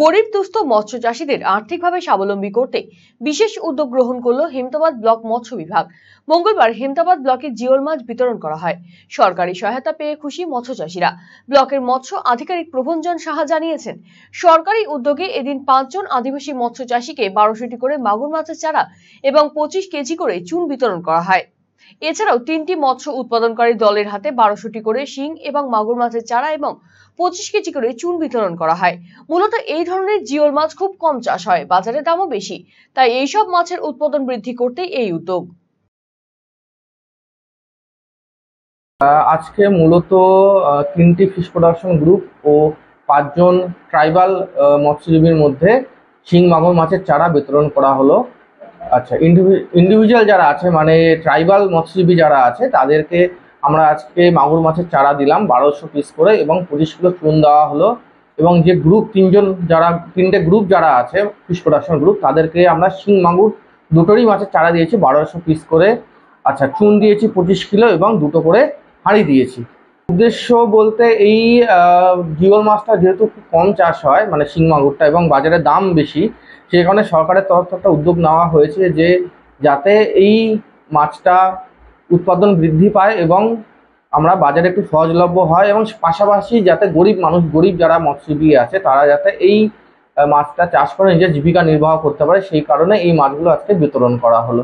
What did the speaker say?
গরিব দুস্থ মৎস্য চাষীদের আর্থিকভাবে স্বাবলম্বী করতে বিশেষ উদ্যোগ গ্রহণ করলো হেমতাবাদ ব্লক মৎস্য বিভাগ। মঙ্গলবার হেমতাবাদ ব্লকে জিওল মাছ বিতরণ করা হয়। সরকারি সহায়তা পেয়ে খুশি মৎস্য চাষীরা। ব্লকের মৎস্য আধিকারিক প্রভঞ্জন সাহা জানিয়েছেন, সরকারি উদ্যোগে এদিন 5 জন আদিবাসী মৎস্য চাষীকে 1200টি করে মাগুর মাছের চারা এবং 25 কেজি করে চুন বিতরণ করা হয়। এছাড়াও 3টি মৎস্য উৎপাদনকারী দলের হাতে 1200টি করে শিং এবং মাগুর মাছের চারা এবং 25 কেজি করে চুন বিতরণ করা হয়। মূলত এই ধরনের জিওল মাছ খুব কম চাষ হয়, বাজারে দামও বেশি, তাই এইসব মাছের উৎপাদন বৃদ্ধি করতেই এই উদ্যোগ। আজকে মূলত 3টি ফিশ প্রোডাকশন গ্রুপ ও 5 জন ট্রাইবাল মৎস্যজীবীর মধ্যে শিং মাগুর মাছের চারা বিতরণ করা হলো। আচ্ছা, ইন্ডিভিজুয়াল যারা আছে মানে ট্রাইবাল মৎস্যজীবী যারা আছে তাদেরকে আমরা আজকে মাগুর মাছের চারা দিলাম 1200 পিস করে এবং 25 কিলো চুন দেওয়া হলো। এবং যে গ্রুপ 3টে গ্রুপ যারা আছে ফিশ প্রোডাকশন গ্রুপ তাদেরকে আমরা শিং মাগুর দুটোরই মাছের চারা দিয়েছি 1200 পিস করে। আচ্ছা, চুন দিয়েছি 25 কিলো এবং 2টো করে হাঁড়ি দিয়েছি। উদ্দেশ্য বলতে এই জিওল মাছটা যেহেতু খুব কম চাষ হয় মানে শিং মাগুরটা এবং বাজারে দাম বেশি, সেই কারণে সরকারের তরফ থেকে একটা উদ্যোগ নেওয়া হয়েছে যে যাতে এই মাছটা উৎপাদন বৃদ্ধি পায় এবং আমরা বাজারে একটু সহজলভ্য হয় এবং পাশাপাশি যাতে গরিব যারা মৎস্যজীবী আছে তারা যাতে এই মাছটা চাষ করে নিজের জীবিকা নির্বাহ করতে পারে, সেই কারণে এই মাছগুলো আজকে বিতরণ করা হলো।